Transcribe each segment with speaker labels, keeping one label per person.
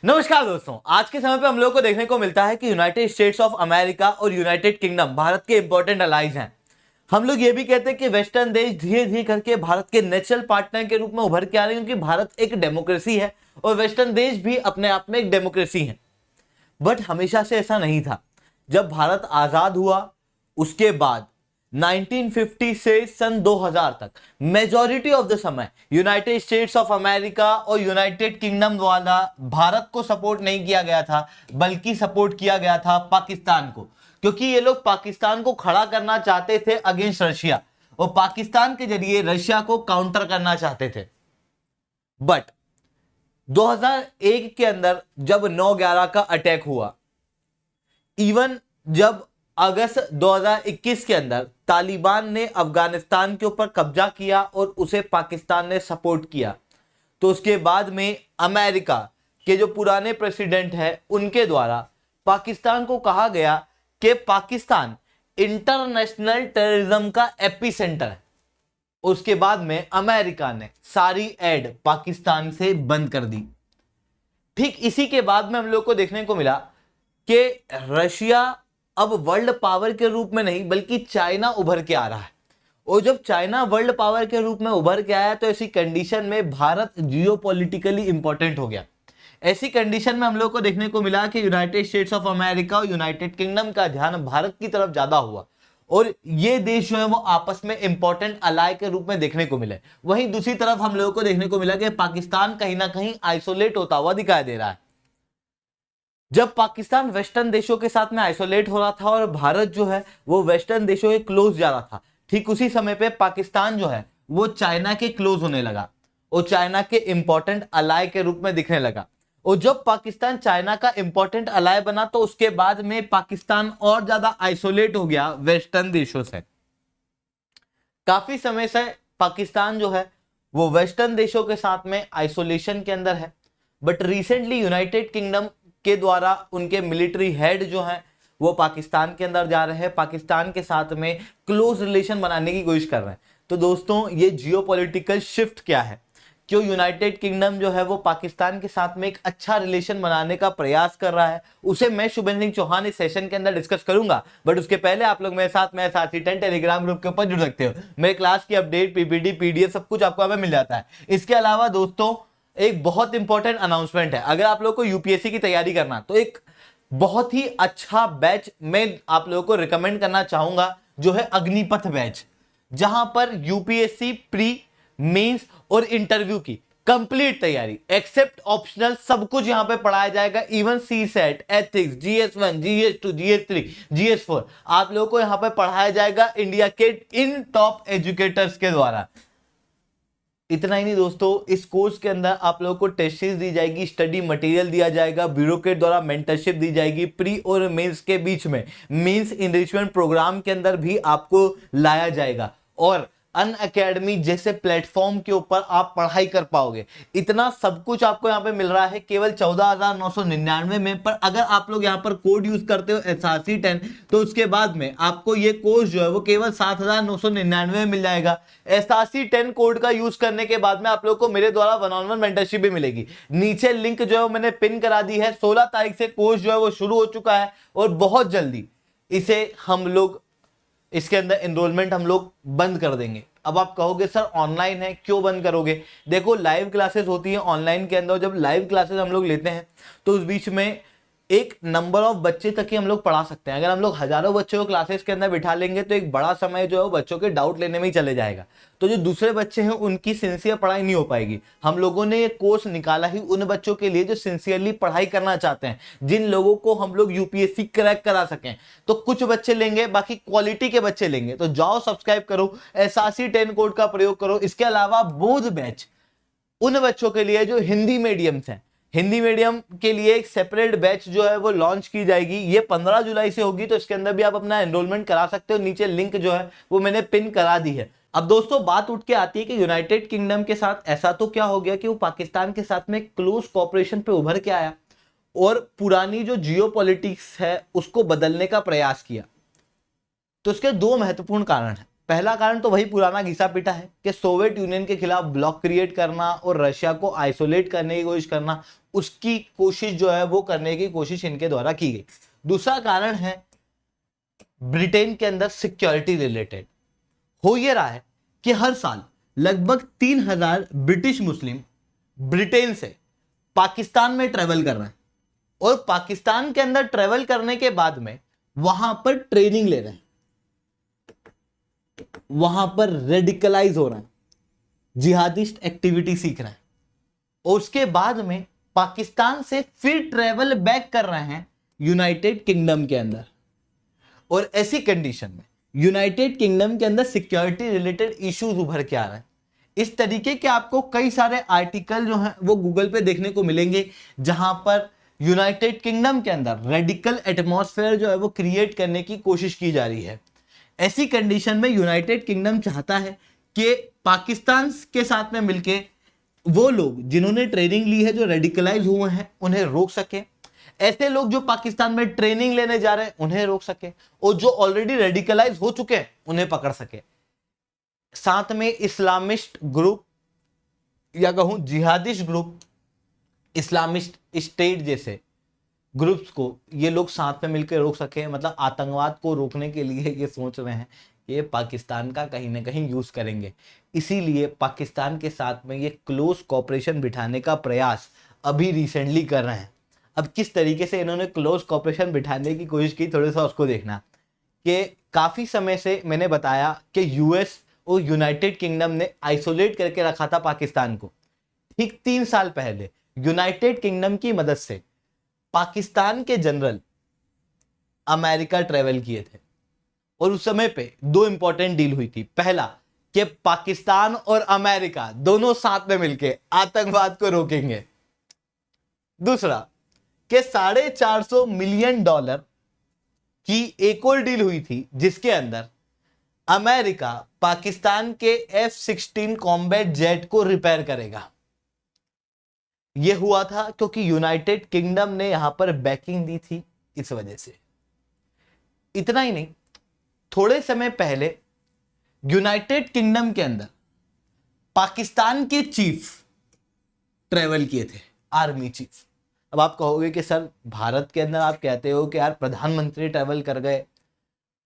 Speaker 1: नमस्कार दोस्तों, आज के समय पे हम लोगों को देखने को मिलता है कि यूनाइटेड स्टेट्स ऑफ अमेरिका और यूनाइटेड किंगडम भारत के इंपॉर्टेंट अलाइज हैं। हम लोग ये भी कहते हैं कि वेस्टर्न देश धीरे धीरे करके भारत के नेचुरल पार्टनर के रूप में उभर के आ रहे हैं, क्योंकि भारत एक डेमोक्रेसी है और वेस्टर्न देश भी अपने आप में एक डेमोक्रेसी है। बट हमेशा से ऐसा नहीं था। जब भारत आजाद हुआ उसके बाद 1950 से सन 2000 तक मेजॉरिटी ऑफ द समय यूनाइटेड स्टेट्स ऑफ अमेरिका और यूनाइटेड किंगडम द्वारा भारत को सपोर्ट नहीं किया गया था, बल्कि सपोर्ट किया गया था पाकिस्तान को, क्योंकि ये लोग पाकिस्तान को खड़ा करना चाहते थे अगेंस्ट रशिया और पाकिस्तान के जरिए रशिया को काउंटर करना चाहते थे। बट 2001 के अंदर जब 9/11 का अटैक हुआ, इवन जब अगस्त 2021 के अंदर तालिबान ने अफगानिस्तान के ऊपर कब्जा किया और उसे पाकिस्तान ने सपोर्ट किया, तो उसके बाद में अमेरिका के जो पुराने प्रेसिडेंट हैं उनके द्वारा पाकिस्तान को कहा गया कि पाकिस्तान इंटरनेशनल टेररिज्म का एपिसेंटर है। उसके बाद में अमेरिका ने सारी एड पाकिस्तान से बंद कर दी। ठीक इसी के बाद में हम लोग को देखने को मिला कि रशिया अब वर्ल्ड पावर के रूप में नहीं बल्कि चाइना उभर के आ रहा है, और जब चाइना वर्ल्ड पावर के रूप में उभर के आया तो ऐसी कंडीशन में भारत जियोपॉलिटिकली इंपॉर्टेंट हो गया। ऐसी कंडीशन में हम लोग को देखने को मिला कि यूनाइटेड स्टेट्स ऑफ अमेरिका और यूनाइटेड किंगडम का ध्यान भारत की तरफ ज्यादा हुआ और ये देश जो है वो आपस में इंपॉर्टेंट अलाय के रूप में देखने को मिले। वहीं दूसरी तरफ हम लोगों को देखने को मिला कि पाकिस्तान कहीं ना कहीं आइसोलेट होता हुआ दिखाई दे रहा है। जब पाकिस्तान वेस्टर्न देशों के साथ में आइसोलेट हो रहा था और भारत जो है वो वेस्टर्न देशों के क्लोज जा रहा था, ठीक उसी समय पे पाकिस्तान जो है वो चाइना के क्लोज होने लगा और चाइना के इंपॉर्टेंट अलाय के रूप में दिखने लगा। और जब पाकिस्तान चाइना का इंपॉर्टेंट अलाय बना तो उसके बाद में पाकिस्तान और ज्यादा आइसोलेट हो गया वेस्टर्न देशों से। काफी समय से पाकिस्तान जो है वो वेस्टर्न देशों के साथ में आइसोलेशन के अंदर है, बट रिसेंटली यूनाइटेड किंगडम के द्वारा उनके मिलिट्री हेड जो हैं वो पाकिस्तान के अंदर जा रहे हैं, पाकिस्तान के साथ में क्लोज रिलेशन बनाने की कोशिश कर रहे हैं। तो दोस्तों, ये जियोपॉलिटिकल शिफ्ट क्या है, क्यों यूनाइटेड किंगडम जो है वो पाकिस्तान के साथ में एक अच्छा रिलेशन बनाने का प्रयास कर रहा है, उसे मैं शुभेंद्र सिंह चौहान इस सेशन के अंदर डिस्कस करूंगा। बट उसके पहले आप लोग मेरे साथ में SRC10 टेलीग्राम ग्रुप के ऊपर जुड़ सकते हो। मेरे क्लास की अपडेट, PPT, PDF सब कुछ आपको हमें मिल जाता है। इसके अलावा दोस्तों एक बहुत इंपॉर्टेंट अनाउंसमेंट है। अगर आप लोग को यूपीएससी की तैयारी करना तो एक बहुत ही अच्छा बैच मैं आप लोगों को रिकमेंड करना चाहूंगा, जो है अग्निपथ बैच, जहां पर यूपीएससी प्री, मेंस और इंटरव्यू की कंप्लीट तैयारी एक्सेप्ट ऑप्शनल सब कुछ यहां पे पढ़ाया जाएगा। Even CSAT, ethics, GS1, GS2, GS3, GS4 आप लोगों को यहां पे पढ़ाया जाएगा इंडिया के इन टॉप एजुकेटर्स के द्वारा। इतना ही नहीं दोस्तों, इस कोर्स के अंदर आप लोगों को टेस्ट सीरीज दी जाएगी, स्टडी मटेरियल दिया जाएगा, ब्यूरोक्रेट द्वारा मेंटरशिप दी जाएगी, प्री और मेंस के बीच में मेंस इनरिचमेंट प्रोग्राम के अंदर भी आपको लाया जाएगा और अनअकैडमी जैसे प्लेटफॉर्म के ऊपर आप पढ़ाई कर पाओगे। इतना सब कुछ आपको यहाँ पे मिल रहा है केवल 14,999 में। पर अगर आप लोग यहाँ पर कोड यूज करते हो SRC10 तो उसके बाद में आपको ये कोर्स जो है वो केवल 7,999 में मिल जाएगा। SRC10 कोड का यूज करने के बाद में आप लोग को मेरे द्वारा 1-on-1 मेंटरशिप भी मिलेगी। नीचे लिंक जो है वो मैंने पिन करा दी है। 16 तारीख से कोर्स जो है वो शुरू हो चुका है और बहुत जल्दी इसे हम लोग इसके अंदर एनरोलमेंट हम लोग बंद कर देंगे। अब आप कहोगे सर ऑनलाइन है क्यों बंद करोगे? देखो, लाइव क्लासेस होती है ऑनलाइन के अंदर। जब लाइव क्लासेस हम लोग लेते हैं तो उस बीच में एक नंबर ऑफ बच्चे तक ही हम लोग पढ़ा सकते हैं। अगर हम लोग हजारों बच्चों को क्लासेस के अंदर बिठा लेंगे तो एक बड़ा समय जो है वो बच्चों के डाउट लेने में ही चले जाएगा, तो जो दूसरे बच्चे हैं उनकी सिंसियर पढ़ाई नहीं हो पाएगी। हम लोगों ने ये कोर्स निकाला ही उन बच्चों के लिए जो सिंसियरली पढ़ाई करना चाहते हैं, जिन लोगों को हम लोग यूपीएससी क्रैक करा सकें। तो कुछ बच्चे लेंगे, बाकी क्वालिटी के बच्चे लेंगे। तो जाओ सब्सक्राइब करो, SRC10 कोड का प्रयोग करो। इसके अलावा बोध बैच उन बच्चों के लिए जो हिंदी मीडियम से, हिंदी मीडियम के लिए एक सेपरेट बैच जो है वो लॉन्च की जाएगी। ये 15 जुलाई से होगी, तो इसके अंदर भी आप अपना एनरोलमेंट करा सकते हो। नीचे लिंक जो है वो मैंने पिन करा दी है। अब दोस्तों बात उठ के आती है कि यूनाइटेड किंगडम के साथ ऐसा तो क्या हो गया कि वो पाकिस्तान के साथ में क्लोज कॉपरेशन पे उभर के आया और पुरानी जो जियोपॉलिटिक्स है उसको बदलने का प्रयास किया। तो इसके दो महत्वपूर्ण कारण हैं। पहला कारण तो वही पुराना घिसा पिटा है कि सोवियत यूनियन के खिलाफ ब्लॉक क्रिएट करना और रशिया को आइसोलेट करने की कोशिश करना, उसकी कोशिश जो है वो करने की कोशिश इनके द्वारा की गई। दूसरा कारण है ब्रिटेन के अंदर सिक्योरिटी रिलेटेड। हो ये रहा है कि हर साल लगभग 3000 ब्रिटिश मुस्लिम ब्रिटेन से पाकिस्तान में ट्रेवल कर रहे हैं और पाकिस्तान के अंदर ट्रेवल करने के बाद में वहां पर ट्रेनिंग ले रहे हैं, वहां पर रेडिकलाइज हो रहे हैं, जिहादिस्ट एक्टिविटी सीख रहे हैं और उसके बाद में पाकिस्तान से फिर ट्रेवल बैक कर रहे हैं यूनाइटेड किंगडम के अंदर। और ऐसी कंडीशन में यूनाइटेड किंगडम के अंदर सिक्योरिटी रिलेटेड इश्यूज उभर के आ रहे हैं। इस तरीके के आपको कई सारे आर्टिकल जो हैं वो गूगल पे देखने को मिलेंगे जहां पर यूनाइटेड किंगडम के अंदर रेडिकल एटमॉस्फेयर जो है वो क्रिएट करने की कोशिश की जा रही है। ऐसी कंडीशन में यूनाइटेड किंगडम चाहता है कि पाकिस्तान के साथ में मिलके वो लोग जिन्होंने ट्रेनिंग ली है, जो रेडिकलाइज हुए हैं, उन्हें रोक सके। ऐसे लोग जो पाकिस्तान में ट्रेनिंग लेने जा रहे हैं उन्हें रोक सके और जो ऑलरेडी रेडिकलाइज हो चुके हैं उन्हें पकड़ सके। साथ में इस्लामिस्ट ग्रुप या कहूं जिहादिस्ट ग्रुप, इस्लामिस्ट स्टेट जैसे ग्रुप्स को ये लोग साथ में मिलकर रोक सके। मतलब आतंकवाद को रोकने के लिए ये सोच रहे हैं कि पाकिस्तान का कहीं ना कहीं यूज करेंगे। इसीलिए पाकिस्तान के साथ में ये क्लोज कोऑपरेशन बिठाने का प्रयास अभी रिसेंटली कर रहे हैं। अब किस तरीके से इन्होंने क्लोज कोऑपरेशन बिठाने की कोशिश की, थोड़ा सा उसको देखना कि काफ़ी समय से मैंने बताया कि यूएस और यूनाइटेड किंगडम ने आइसोलेट करके रखा था पाकिस्तान को। ठीक 3 साल पहले यूनाइटेड किंगडम की मदद से पाकिस्तान के जनरल अमेरिका ट्रेवल किए थे और उस समय पे 2 इंपॉर्टेंट डील हुई थी। पहला कि पाकिस्तान और अमेरिका दोनों साथ में मिलकर आतंकवाद को रोकेंगे। दूसरा कि $450 मिलियन की एक और डील हुई थी जिसके अंदर अमेरिका पाकिस्तान के F-16 कॉम्बैट जेट को रिपेयर करेगा। यह हुआ था क्योंकि यूनाइटेड किंगडम ने यहां पर बैकिंग दी थी, इस वजह से। इतना ही नहीं, थोड़े समय पहले यूनाइटेड किंगडम के अंदर पाकिस्तान के चीफ ट्रेवल किए थे, आर्मी चीफ। अब आप कहोगे कि सर भारत के अंदर आप कहते हो कि यार प्रधानमंत्री ट्रेवल कर गए,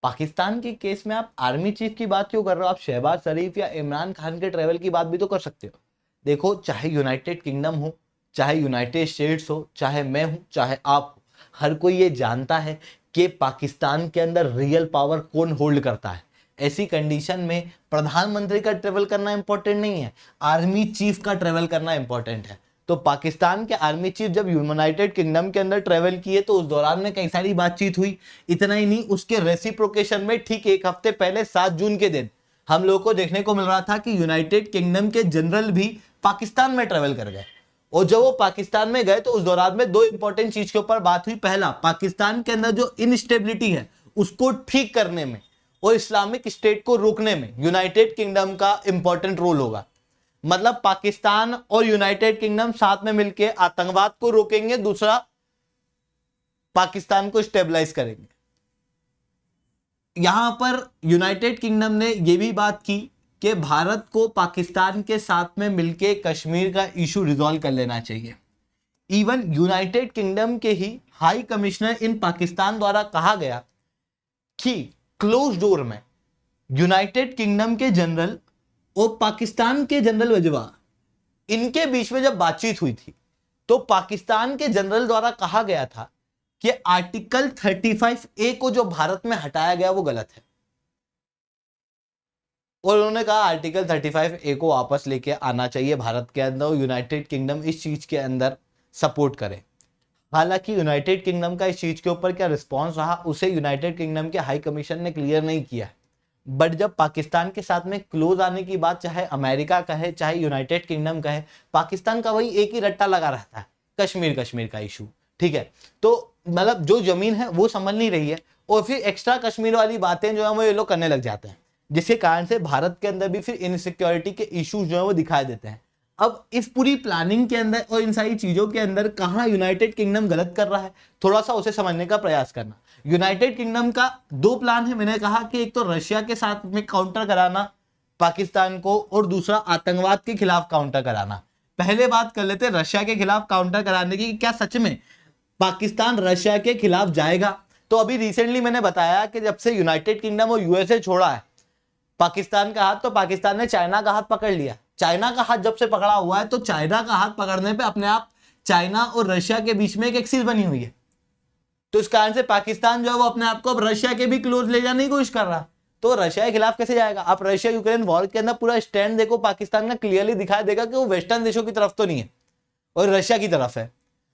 Speaker 1: पाकिस्तान के केस में आप आर्मी चीफ की बात क्यों कर रहे हो? आप शहबाज शरीफ या इमरान खान के ट्रेवल की बात भी तो कर सकते हो। देखो, चाहे यूनाइटेड किंगडम हो, चाहे यूनाइटेड स्टेट्स हो, चाहे मैं हूं, चाहे आप हो, हर कोई ये जानता है कि पाकिस्तान के अंदर रियल पावर कौन होल्ड करता है। ऐसी कंडीशन में प्रधानमंत्री का ट्रेवल करना इंपॉर्टेंट नहीं है, आर्मी चीफ का ट्रेवल करना इंपॉर्टेंट है। तो पाकिस्तान के आर्मी चीफ जब यूनाइटेड किंगडम के अंदर ट्रेवल किए तो उस दौरान में कई सारी बातचीत हुई। इतना ही नहीं, उसके रेसिप्रोकेशन में ठीक 1 हफ्ते पहले 7 जून के दिन हम लोगों को देखने को मिल रहा था कि यूनाइटेड किंगडम के जनरल भी पाकिस्तान में ट्रेवल कर गए। और जब वो पाकिस्तान में गए तो उस दौरान में 2 इंपॉर्टेंट चीज के ऊपर बात हुई। पहला, पाकिस्तान के अंदर जो इनस्टेबिलिटी है उसको ठीक करने में और इस्लामिक स्टेट को रोकने में यूनाइटेड किंगडम का इंपॉर्टेंट रोल होगा। मतलब पाकिस्तान और यूनाइटेड किंगडम साथ में मिलकर आतंकवाद को रोकेंगे, दूसरा पाकिस्तान को स्टेबलाइज करेंगे। यहां पर यूनाइटेड किंगडम ने यह भी बात की कि भारत को पाकिस्तान के साथ में मिलकर कश्मीर का इशू रिजॉल्व कर लेना चाहिए। इवन यूनाइटेड किंगडम के ही हाई कमिश्नर इन पाकिस्तान द्वारा कहा गया कि क्लोज डोर में यूनाइटेड किंगडम के जनरल और पाकिस्तान के जनरल वजवा, इनके बीच में जब बातचीत हुई थी तो पाकिस्तान के जनरल द्वारा कहा गया था कि आर्टिकल 35A को जो भारत में हटाया गया वो गलत है। और उन्होंने कहा आर्टिकल 35A को वापस लेके आना चाहिए भारत के अंदर और यूनाइटेड किंगडम इस चीज के अंदर सपोर्ट करे। हालांकि यूनाइटेड किंगडम का इस चीज के ऊपर क्या रिस्पॉन्स रहा उसे यूनाइटेड किंगडम के हाई कमीशन ने क्लियर नहीं किया। बट जब पाकिस्तान के साथ में क्लोज आने की बात चाहे अमेरिका कहे चाहे यूनाइटेड किंगडम कहे, पाकिस्तान का वही एक ही रट्टा लगा रहता है, कश्मीर का इशू। ठीक है, तो मतलब जो जमीन है वो समझ नहीं रही है और फिर एक्स्ट्रा कश्मीर वाली बातें जो है वो ये लोग करने लग जाते हैं, जिसके कारण से भारत के अंदर भी फिर इनसिक्योरिटी के इश्यूज जो है वो दिखाई देते हैं। अब इस पूरी प्लानिंग के अंदर और इन सारी चीजों के अंदर कहां यूनाइटेड किंगडम गलत कर रहा है, थोड़ा सा उसे समझने का प्रयास करना। यूनाइटेड किंगडम का दो प्लान है। मैंने कहा कि एक तो रशिया के साथ में काउंटर कराना पाकिस्तान को, और दूसरा आतंकवाद के खिलाफ काउंटर कराना। पहले बात कर लेते हैं रशिया के खिलाफ काउंटर कराने की। क्या सच में पाकिस्तान रशिया के खिलाफ जाएगा? तो अभी रिसेंटली मैंने बताया कि जब से यूनाइटेड किंगडम और यूएसए छोड़ा है पाकिस्तान का हाथ, तो पाकिस्तान ने चाइना का हाथ पकड़ लिया। चाइना का हाथ जब से पकड़ा हुआ है, तो चाइना का हाथ पकड़ने पे अपने आप चाइना और रशिया के बीच में एक एक्सिस बनी हुई है। तो इस कारण से पाकिस्तान जो है वो अपने आप को अब रशिया के भी क्लोज ले जाने की कोशिश कर रहा। तो रशिया के खिलाफ कैसे जाएगा? आप रशिया यूक्रेन वॉर के अंदर पूरा स्टैंड देखो, पाकिस्तान का क्लियरली दिखाई देगा कि वो वेस्टर्न देशों की तरफ तो नहीं है और रशिया की तरफ है।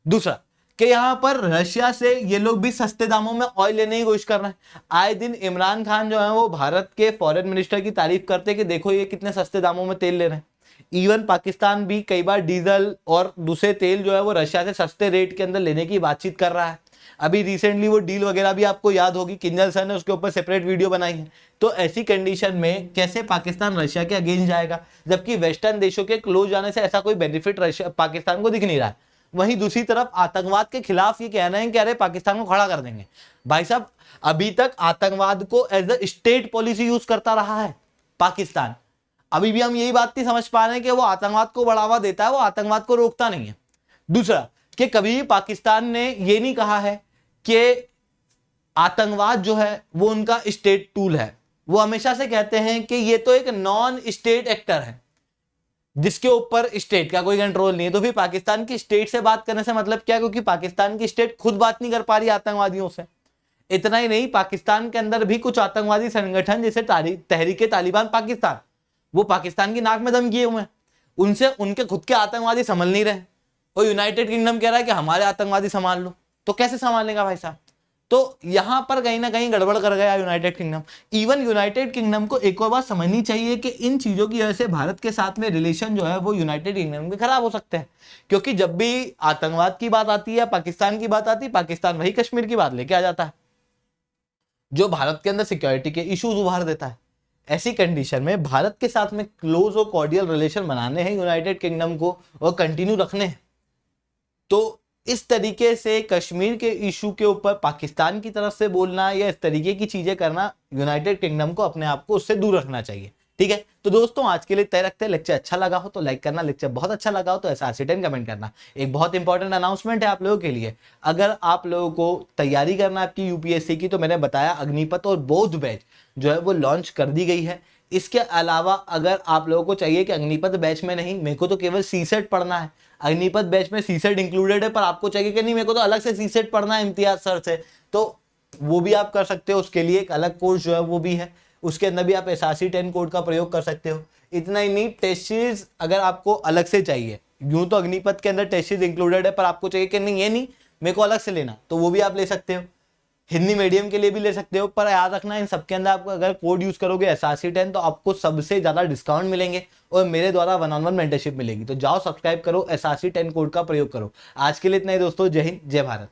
Speaker 1: दूसरा कि यहां पर रशिया से ये लोग भी सस्ते दामों में ऑयल लेने की कोशिश कर रहे हैं। आए दिन इमरान खान जो है वो भारत के फॉरेन मिनिस्टर की तारीफ करते हैं कि देखो ये कितने सस्ते दामों में तेल ले रहे हैं। इवन पाकिस्तान भी कई बार डीजल और दूसरे तेल जो है वो रशिया से सस्ते रेट के अंदर लेने की बातचीत कर रहा है। अभी रिसेंटली वो डील वगैरह भी आपको याद होगी, किंजल सर ने उसके ऊपर सेपरेट वीडियो बनाई है। तो ऐसी कंडीशन में कैसे पाकिस्तान रशिया के अगेंस्ट जाएगा, जबकि वेस्टर्न देशों के क्लोज जाने से ऐसा कोई बेनिफिट रशिया पाकिस्तान को दिख नहीं रहा है। वहीं दूसरी तरफ आतंकवाद के खिलाफ ये कह रहे हैं कि अरे पाकिस्तान को खड़ा कर देंगे। भाई साहब, अभी तक आतंकवाद को as a state policy use करता रहा है पाकिस्तान। अभी भी हम यही बात नहीं समझ पा रहे हैं कि वो आतंकवाद को बढ़ावा देता है, वो आतंकवाद को रोकता नहीं है। दूसरा कि कभी भी पाकिस्तान ने ये नहीं कहा है कि आतंकवाद जो है वो उनका स्टेट टूल है। वो हमेशा से कहते हैं कि ये तो एक नॉन स्टेट एक्टर है जिसके ऊपर स्टेट का कोई कंट्रोल नहीं है। तो फिर पाकिस्तान की स्टेट से बात करने से मतलब क्या? क्योंकि पाकिस्तान की स्टेट खुद बात नहीं कर पा रही आतंकवादियों से। इतना ही नहीं, पाकिस्तान के अंदर भी कुछ आतंकवादी संगठन जैसे तहरीके तालिबान पाकिस्तान, वो पाकिस्तान की नाक में दम किए हुए हैं। उनसे उनके खुद के आतंकवादी संभल नहीं रहे, और यूनाइटेड किंगडम कह रहा है कि हमारे आतंकवादी संभाल लो। तो कैसे संभालेगा भाई साहब? तो यहां पर कहीं ना कहीं गड़बड़ कर गया United kingdom. Even United kingdom को एक और बात समझनी चाहिए कि इन चीजों की वजह से भारत के साथ में रिलेशन जो है वो यूनाइटेड किंगडम के खराब हो सकते हैं। क्योंकि जब भी आतंकवाद की बात आती है, पाकिस्तान की बात आती है, पाकिस्तान वही कश्मीर की बात लेके आ जाता है, जो भारत के अंदर सिक्योरिटी के इश्यूज उभार देता है। ऐसी कंडीशन में भारत के साथ में क्लोज और कॉर्डियल रिलेशन बनाने हैं यूनाइटेड किंगडम को, और कंटिन्यू रखने हैं। तो इस तरीके से कश्मीर के इशू के ऊपर पाकिस्तान की तरफ से बोलना या इस तरीके की चीजें करना, यूनाइटेड किंगडम को अपने आप को उससे दूर रखना चाहिए। ठीक है, तो दोस्तों आज के लिए तय रखते हैं। लेक्चर अच्छा लगा हो तो लाइक करना, लेक्चर बहुत अच्छा लगा हो तो SRC10 कमेंट करना। एक बहुत इंपॉर्टेंट अनाउंसमेंट है आप लोगों के लिए। अगर आप लोगों को तैयारी करना है आपकी यूपीएससी की, तो मैंने बताया अग्निपथ और बौद्ध बैच जो है वो लॉन्च कर दी गई है। इसके अलावा अगर आप लोगों को चाहिए कि अग्निपथ बैच में नहीं, मेरे को तो केवल सीसेट पढ़ना है, अग्निपथ बैच में सीसेट इंक्लूडेड है, पर आपको चाहिए कि नहीं मेरे को तो अलग से सीसेट पढ़ना है इम्तियाज सर से, तो वो भी आप कर सकते हो। उसके लिए एक अलग कोर्स जो है वो भी है, उसके अंदर भी आप SRC10 कोड का प्रयोग कर सकते हो। इतना ही नहीं, टेस्ट सीरीज अगर आपको अलग से चाहिए, यूं तो अग्निपथ के अंदर टेस्ट सीरीज इंक्लूडेड है, पर आपको चाहिए कि नहीं ये नहीं मेरे को अलग से लेना, तो वो भी आप ले सकते हो। हिंदी मीडियम के लिए भी ले सकते हो, पर याद रखना इन सबके अंदर आप अगर कोड यूज करोगे SRC10 तो आपको सबसे ज्यादा डिस्काउंट मिलेंगे और मेरे द्वारा 1-on-1 मेंटरशिप मिलेगी। तो जाओ सब्सक्राइब करो, SRC10 कोड का प्रयोग करो। आज के लिए इतना ही दोस्तों, जय हिंद जय भारत।